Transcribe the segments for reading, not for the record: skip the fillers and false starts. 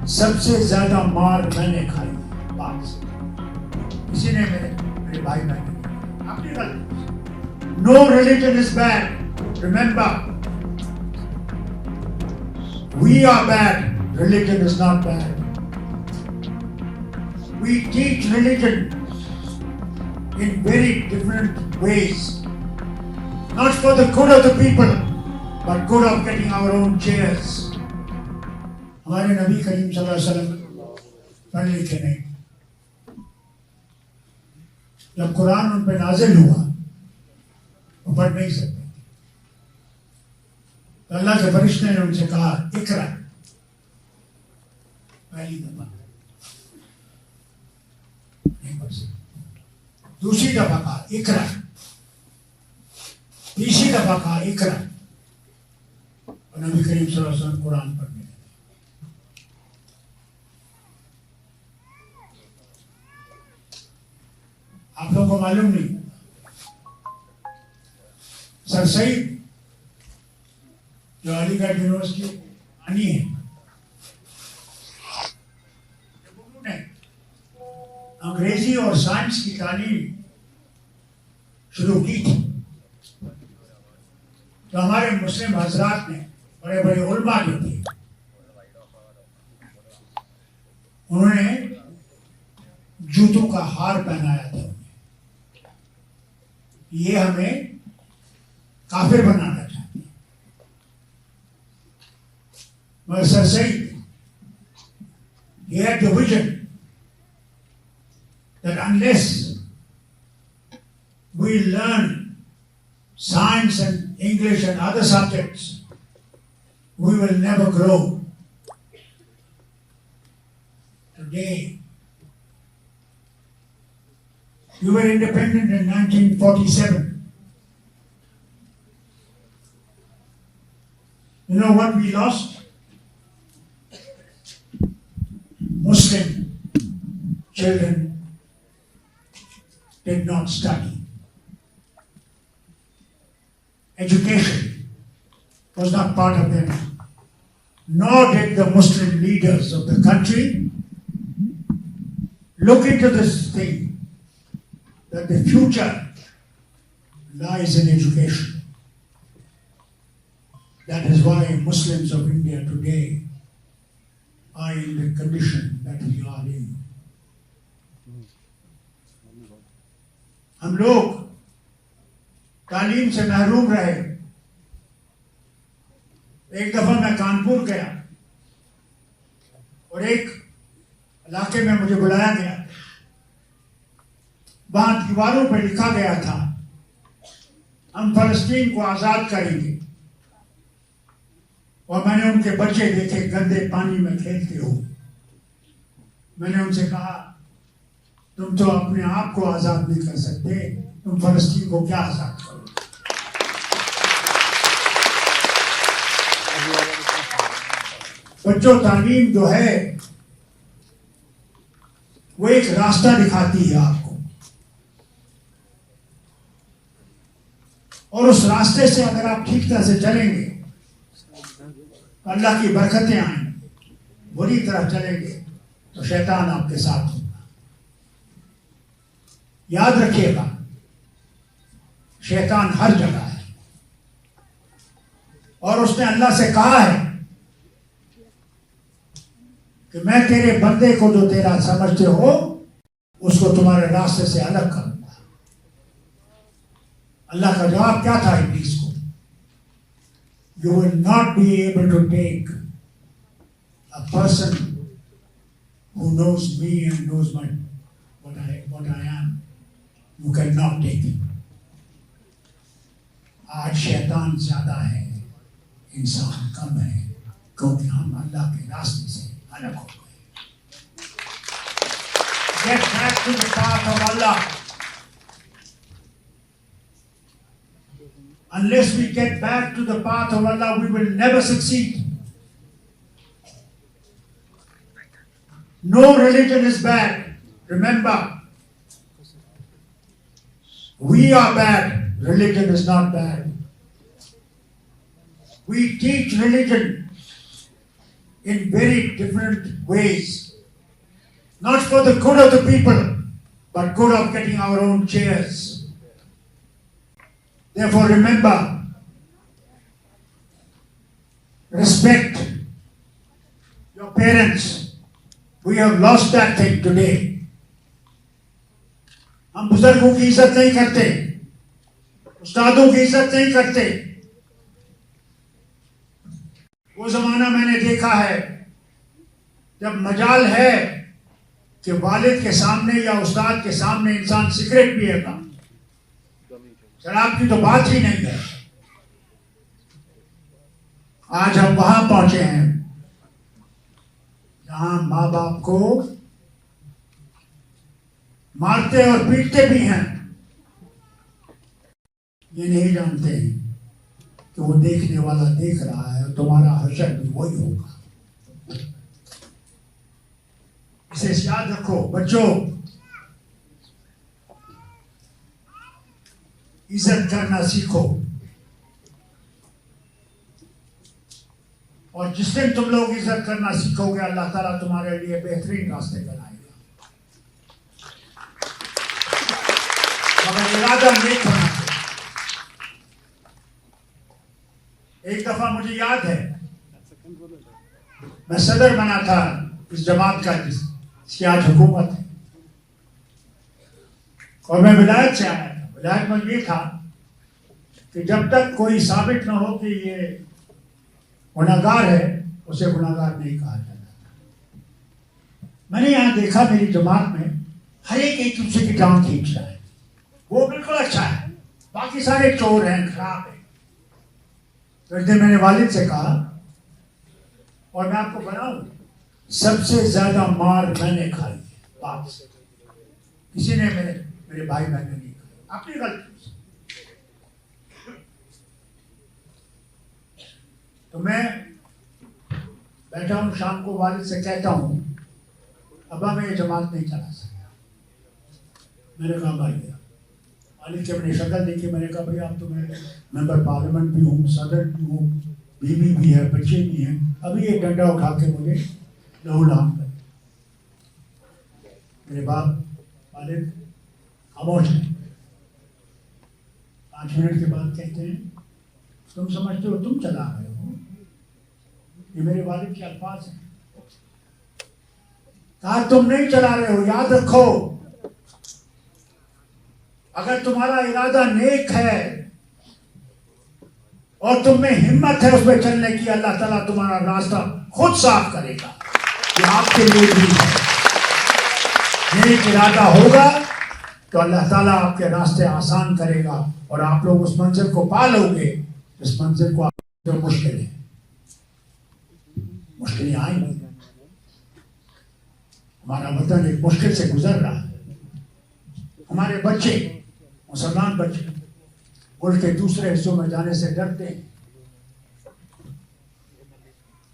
सबसे ज्यादा मार मैंने खाई है बाप से। किसी ने मेरे भाई बहन आपने गलत। No religion is bad, remember we are bad, religion is not bad. We teach religion in very different ways, not for the good of the people, but good of getting our own chairs. हमारे नबी करीम सल्लल्लाहु अलैहि वसल्लम पढ़ लिखे नहीं। जब कुरान उन पर नाजिल हुआ वो पढ़ नहीं सकते। तो अल्लाह के फरिश्ते ने उनसे कहा इकरा, पहली दफा नहीं पढ़ सकते, दूसरी दफा कहा इकरा, तीसरी दफा कहा इकरा, और नबी करीम सल्लल्लाहु अलैहि वसल्लम कुरान पढ़ने लगे। आप लोगों को मालूम नहीं, सर सईद जो अलीगढ़ यूनिवर्सिटी आनी है, उन्होंने अंग्रेजी और साइंस की तालीम शुरू की थी। तो हमारे मुस्लिम हजरात ने, बड़े बड़े उलमा जो थे, उन्होंने जूतों का हार पहनाया था। ये हमें काफिर बनाना चाहते हैं। मगर sir Syed he had the vision that unless we learn science and English and other subjects, we will never grow. Today, we were independent in 1947. You know what we lost? Muslim children did not study. Education was not part of them. Nor did the Muslim leaders of the country look into this thing, that the future lies in education. That is why Muslims of India today are in the condition that we are in. हम लोग तालीम से महरूम रहे। एक दफा मैं कानपुर गया और एक इलाके में मुझे बुलाया गया। वहां दीवारों पर लिखा गया था, हम फलस्तीन को आजाद करेंगे। और मैंने उनके बच्चे देखे गंदे पानी में खेलते हो। मैंने उनसे कहा, तुम तो अपने आप को आजाद नहीं कर सकते, तुम फलस्तीन को क्या आजाद करो। बच्चों, तालीम जो है वो एक रास्ता दिखाती है आपको, और उस रास्ते से अगर आप ठीक तरह से चलेंगे अल्लाह की बरकतें आएंगी। बुरी तरफ चलेंगे तो शैतान आपके साथ होगा। याद रखिएगा, शैतान हर जगह है और उसने अल्लाह से कहा है कि मैं तेरे बंदे को जो तेरा समझते हो उसको तुम्हारे रास्ते से अलग करूंगा। अल्लाह का जवाब क्या था इब्लीस को? You will not be able to take a person who knows me and knows what I am. You cannot take him. आज शैतान ज्यादा है, इंसान कम है, क्योंकि हम अल्लाह के रास्ते से अलग हो गए। Get back to the path of Allah. Unless we get back to the path of Allah, we will never succeed. No religion is bad. Remember, we are bad. Religion is not bad. We teach religion in very different ways. Not for the good of the people, but good of getting our own chairs. Therefore, remember, respect your parents. We have lost that thing today. हम बुजुर्गों की इज्जत नहीं करते, उस्तादों की इज्जत नहीं करते। वो जमाना मैंने देखा है जब मजाल है कि वालिद के सामने या उस्ताद के सामने इंसान सिगरेट पिएगा, शराब की तो बात ही नहीं है। आज हम वहां पहुंचे हैं जहां माँ बाप को मारते और पीटते भी हैं, ये नहीं जानते हैं कि वो देखने वाला देख रहा है और तुम्हारा हशर भी वही होगा। इसे याद रखो बच्चों, इज्जत करना सीखो, और जिस दिन तुम लोग इज्जत करना सीखोगे अल्लाह ताला तुम्हारे लिए बेहतरीन रास्ते बनाएगा। मगर इरादा नेक होना चाहिए। एक दफा मुझे याद है, मैं सदर बना था इस जमात का जिसकी आज हुकूमत है, और मैं विलायत से आया था। विलायत में ये था कि जब तक कोई साबित न हो कि ये गुनाहगार है, उसे गुनाहगार नहीं कहा जाता। मैंने यहां देखा मेरी जमात में हर एक दूसरे की टांग खींच रहा है। वो बिल्कुल अच्छा है, बाकी सारे चोर हैं, खराब है। तो एक दिन मैंने वालिद से कहा, और मैं आपको बनाऊं, सबसे ज्यादा मार मैंने खाई है बाप से, किसी ने मेरे भाई बहन ने नहीं खाई, अपनी गलती से। तो मैं बैठा हूं, शाम को वालिद से कहता हूं, अब्बा मैं ये जमात नहीं चला सकता। मैंने कहा भाई, वालिद से मैंने शक्ल देखी, मैंने कहा भाई आप तो मैं मेंबर पार्लियामेंट भी हूँ, सदर भी हूँ, बीवी भी है, बच्चे भी हैं, अभी ये डंडा उठा के मुझे लहू लाम कर। मेरे बाप वालिद खामोश है। 5 मिनट के बाद कहते हैं, तुम समझते हो तुम चला रहे हो? ये मेरे वालिद के अल्फाज हैं। कहा तुम नहीं चला रहे हो, याद रखो, अगर तुम्हारा इरादा नेक है और तुम में हिम्मत है उसमें चलने की, अल्लाह ताला तुम्हारा रास्ता खुद साफ करेगा। ये आपके लिए भी है। नेक इरादा होगा तो अल्लाह ताला आपके रास्ते आसान करेगा और आप लोग उस मंजिल को पा लोगे जिस मंजिल को आप जो मुश्किलें आएंगी। हमारा वतन एक मुश्किल से गुजर रहा है। हमारे बच्चे, मुसलमान बच्चे, मुल्क के दूसरे हिस्सों में जाने से डरते हैं।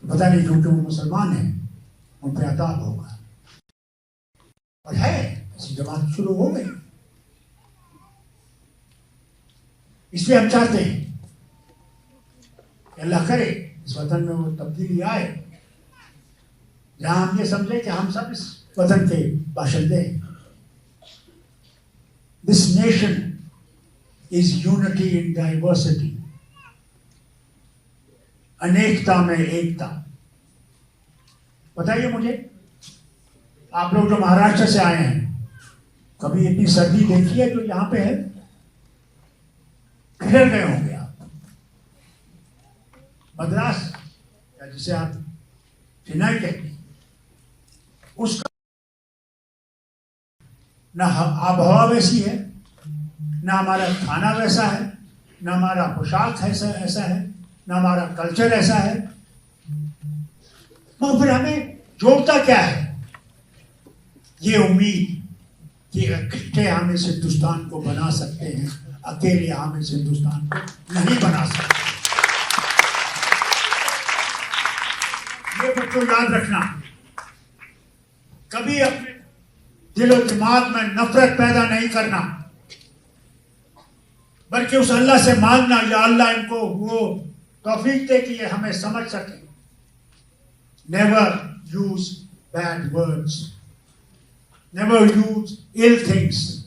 पता नहीं क्योंकि वो मुसलमान हैं, उन पर अताब होगा। और है ऐसी जमात शुरू हो गई। इसलिए हम चाहते हैं कि अल्लाह करे इस वतन में वो तब्दीली आए जहां हम ये समझे कि हम सब इस वतन के बाशिंदे हैं। This nation is unity in diversity. अनेकता में एकता। बताइए मुझे, आप लोग जो महाराष्ट्र से आए हैं, कभी इतनी सर्दी देखी है जो यहां पे है? ठहर गए होंगे आप। मद्रास या जिसे आप चेन्नई कहते हैं, उसका ना आबहवा वैसी है, ना हमारा खाना वैसा है, ना हमारा पोशाक ऐसा है, ना हमारा कल्चर ऐसा है। तो फिर हमें जोड़ता क्या है? ये उम्मीद कि इकट्ठे हम इस हिंदुस्तान को बना सकते हैं, अकेले हम इस हिंदुस्तान को नहीं बना सकते। ये बच्चों याद रखना, कभी अपने दिल और दिमाग में नफरत पैदा नहीं करना, बल्कि उस अल्लाह से मांगना, या अल्लाह इनको वो तौफीक दे कि ये हमें समझ सके Never use bad words. Never use ill things.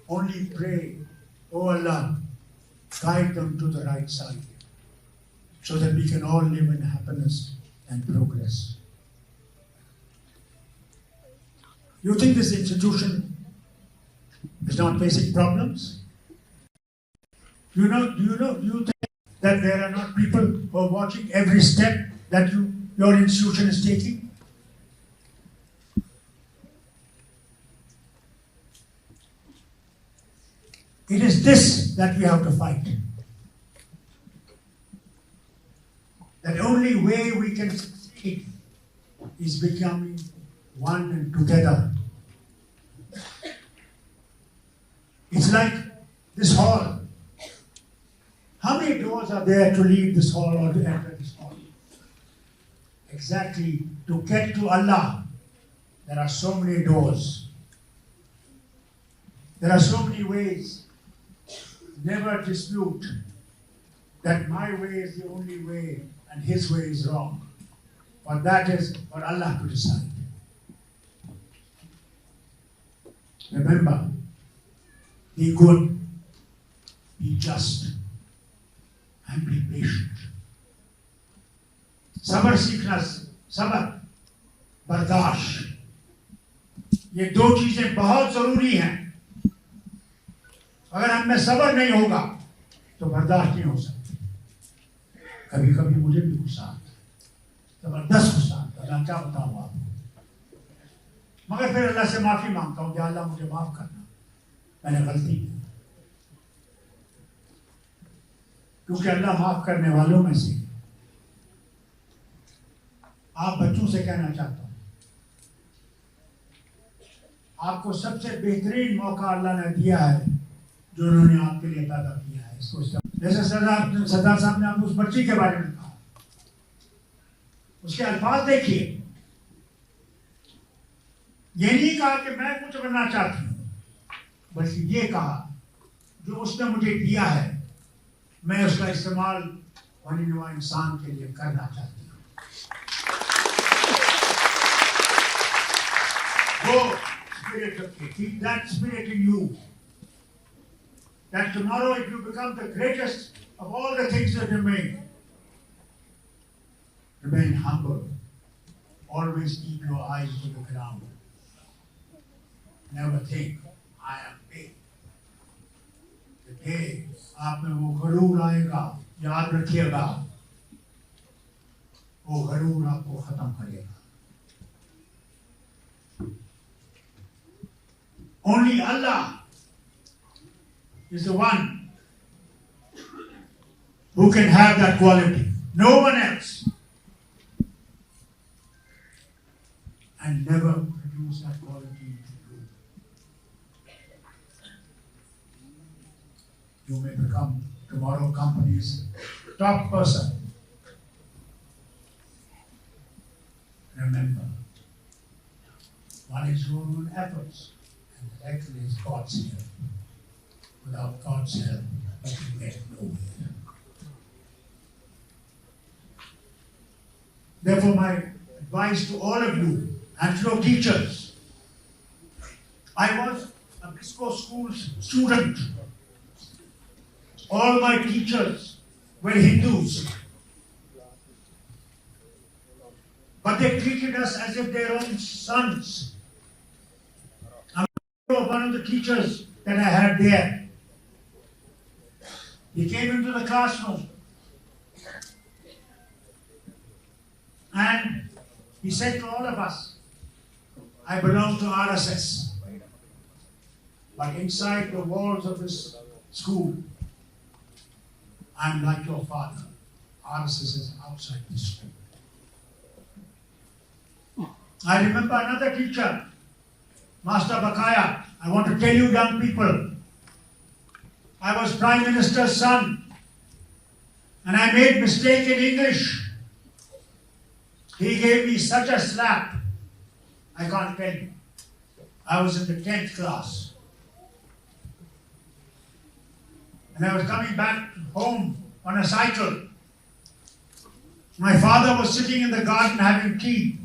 Only pray, "Oh Allah, guide them to the right side," so that we can all live in happiness and progress. You think this institution is not facing problems? Do you think that there are not people who are watching every step that your institution is taking? It is this that we have to fight. That only way we can succeed is becoming one and together. It's like this hall. How many doors are there to leave this hall or to enter this hall? Exactly, to get to Allah, there are so many doors. There are so many ways. Never dispute that my way is the only way and his way is wrong. But that is for Allah to decide. Remember, be good, be just, and be patient. सबर सीखना, सबर, बर्दाश्त, ये दो चीजें बहुत जरूरी हैं. अगर हम में सबर नहीं होगा तो बर्दाश्त नहीं हो सकती. कभी कभी मुझे भी गुस्सा आता है, जबरदस्त गुस्सा आता है, क्या बताऊं आपको. मगर फिर अल्लाह से माफी मांगता हूं कि अल्लाह मुझे माफ करना, मैंने गलती की. क्योंकि अल्लाह माफ करने वालों में से. आप बच्चों से कहना चाहता हूं, आपको सबसे बेहतरीन मौका अल्लाह ने दिया है जो उन्होंने आपके लिए पैदा किया है. इसको जैसे सरदार साहब ने आपको उस बच्ची के बारे में कहा, उसके अल्फाज देखिए. ये नहीं कहा कि मैं कुछ बनना चाहती हूं, बल्कि ये कहा जो उसने मुझे दिया है मैं उसका इस्तेमाल होने वाले इंसान के लिए करना चाहती हूं. वो spirit रखिए, keep that spirit in you. That tomorrow if you become the greatest of all the things that remain humble. Always keep your eyes to the ground. Never think, I am big. The day आप में वो गरूर आएगा, याद रखिएगा, वो गरूर आपको खत्म करेगा. Only Allah is the one who can have that quality. No one else. And never produce that quality into you. You may become tomorrow company's top person. Remember, one is your own efforts, and the second is God's help. Without God's help, you can get nowhere. Therefore, my advice to all of you and to your teachers. I was a Bisco school student. All my teachers were Hindus. But they treated us as if their own sons. I remember one of the teachers that I had there. He came into the classroom and he said to all of us, I belong to RSS. But inside the walls of this school, I'm like your father. RSS is outside the school. I remember another teacher, Master Bakaya. I want to tell you young people, I was Prime Minister's son and I made mistake in English. He gave me such a slap, I can't tell you. I was in the 10th class. And I was coming back home on a cycle. My father was sitting in the garden having tea.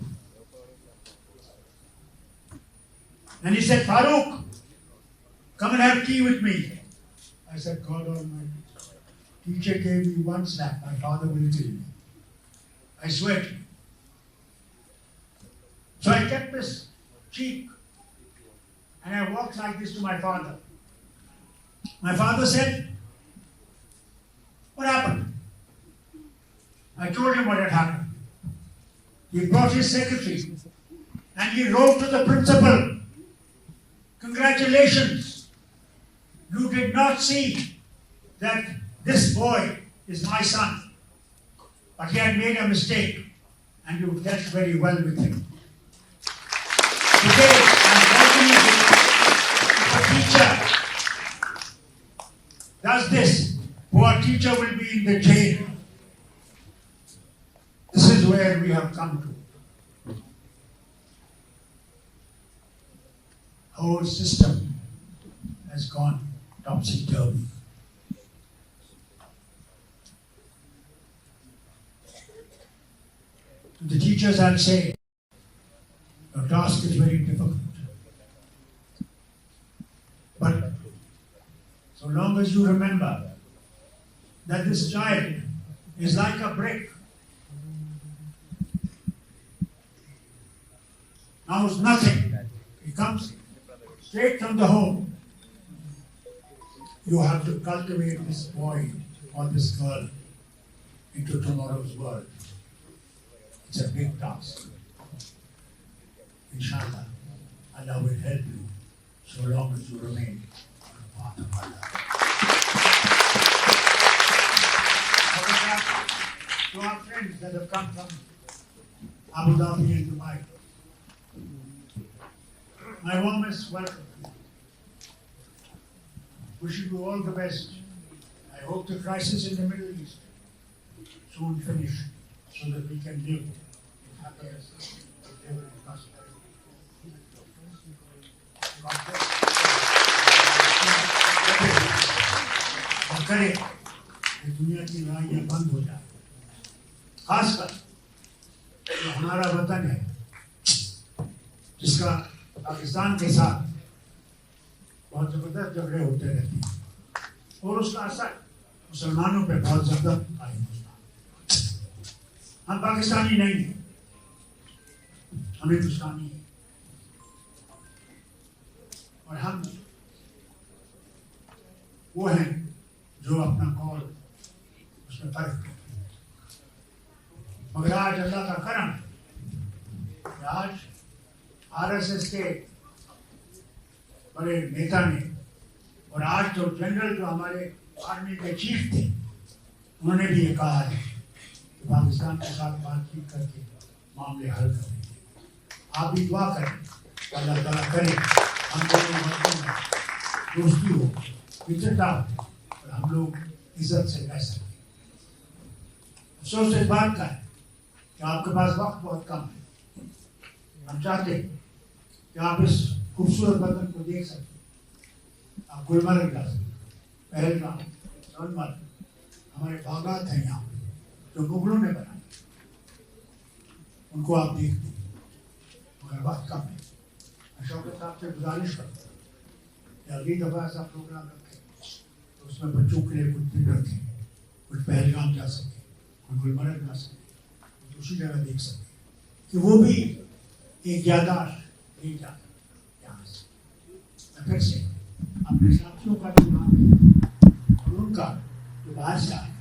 And he said, Farooq, come and have tea with me. I said, God Almighty, teacher gave me one slap, my father will kill me. I swear to you. So I kept this cheek and I walked like this to my father. My father said, what happened? I told him what had happened. He brought his secretary and he wrote to the principal, congratulations, you did not see that this boy is my son, but he had made a mistake and you dealt very well with him. Today, unfortunately, if a teacher does this, poor teacher will be in the jail. This is where we have come to. Whole system has gone topsy-turvy. To the teachers I'll say, your task is very difficult. But so long as you remember that this child is like a brick. Now it's nothing. It comes straight from the home. You have to cultivate this boy or this girl into tomorrow's world. It's a big task. Inshallah, Allah will help you so long as you remain on the path of Allah. To our friends that have come from Abu Dhabi and Dubai, my warmest welcome. Wishing you all the best. I hope the crisis in the Middle East soon finish so that we can live in happiness and prosperity. और करे कि दुनिया की लड़ाइयाँ बंद हो जाए, खासकर जो हमारा वतन है, जिसका पाकिस्तान के साथ बहुत जबरदस्त झगड़े होते रहते हैं और उसका असर मुसलमानों पे बहुत जबरदस्त आए। हम पाकिस्तानी नहीं हैं, हम हिंदुस्तानी हैं और हम वो हैं जो अपना कौल उसमें फर्क करते हैं। मगर आज अल्लाह का करम है, आज आरएसएस के बड़े नेता ने और आज तो जनरल जो हमारे आर्मी के चीफ थे, उन्होंने भी ये कहा है कि पाकिस्तान के साथ बातचीत करके मामले हल करेंगे। आप भी दुआ करें, अल्लाह ताला करे हम दोनों मुल्कों में दोस्ती हो, मित्रता हो और हम लोग इज्जत से रह सकें। अफसोस इस बात का है कि आपके पास वक्त बहुत कम है। हम चाहते हैं कि आप इस खूबसूरत वतन को देख सकें। आप गुलमर्ग जा सकें, पहलगाम, सोनमर्ग, हमारे बागात हैं यहाँ जो मुगलों ने बनाए, उनको आप देखते हैं, मगर वक्त कम है। मैं शौकत साहब से गुजारिश करता हूँ कि अगली दफ़ा ऐसा प्रोग्राम रखें तो उसमें बच्चों के लिए कुछ दिन रखें, कुछ पहलगाम जा सके, कुछ गुलमर्ग जा सके, कुछ दूसरी जगह देख सके, कि वो भी एक यादाश्त ले जाए यहाँ से। फिर से अपने साथियों का जो नाम है और उनका जो बाहर से आए